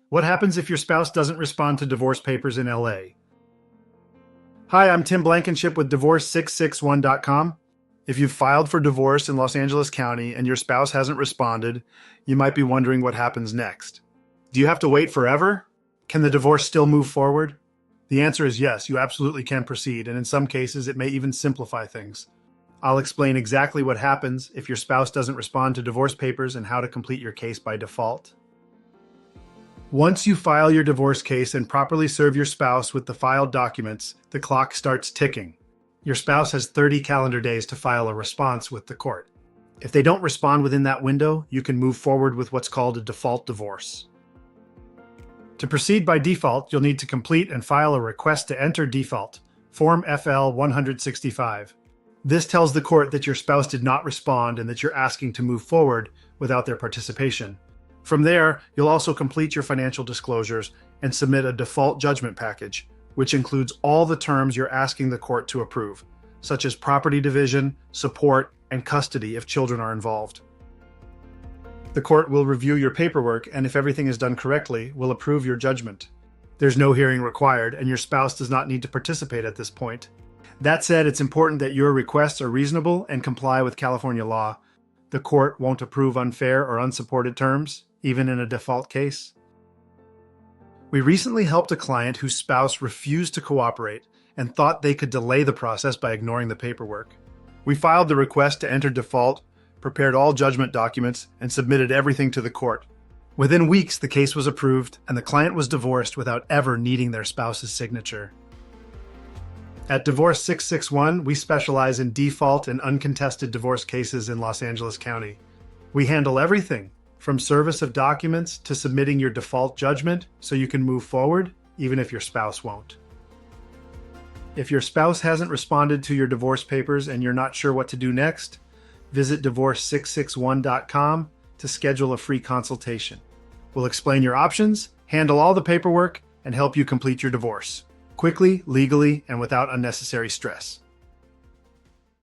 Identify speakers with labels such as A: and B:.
A: What happens if your spouse doesn't respond to divorce papers in LA? Hi, I'm Tim Blankenship with Divorce661.com. If you've filed for divorce in Los Angeles County and your spouse hasn't responded, you might be wondering what happens next. Do you have to wait forever? Can the divorce still move forward? The answer is yes, you absolutely can proceed, and in some cases, it may even simplify things. I'll explain exactly what happens if your spouse doesn't respond to divorce papers and how to complete your case by default. Once you file your divorce case and properly serve your spouse with the filed documents, the clock starts ticking. Your spouse has 30 calendar days to file a response with the court. If they don't respond within that window, you can move forward with what's called a default divorce. To proceed by default, you'll need to complete and file a request to enter default, Form FL 165. This tells the court that your spouse did not respond and that you're asking to move forward without their participation. From there, you'll also complete your financial disclosures and submit a default judgment package, which includes all the terms you're asking the court to approve, such as property division, support, and custody if children are involved. The court will review your paperwork, and if everything is done correctly, will approve your judgment. There's no hearing required, and your spouse does not need to participate at this point. That said, it's important that your requests are reasonable and comply with California law. The court won't approve unfair or unsupported terms, even in a default case. We recently helped a client whose spouse refused to cooperate and thought they could delay the process by ignoring the paperwork. We filed the request to enter default, prepared all judgment documents, and submitted everything to the court. Within weeks, the case was approved, and the client was divorced without ever needing their spouse's signature. At Divorce 661, we specialize in default and uncontested divorce cases in Los Angeles County. We handle everything from service of documents to submitting your default judgment so you can move forward, even if your spouse won't. If your spouse hasn't responded to your divorce papers and you're not sure what to do next, visit Divorce661.com to schedule a free consultation. We'll explain your options, handle all the paperwork, and help you complete your divorce quickly, legally, and without unnecessary stress.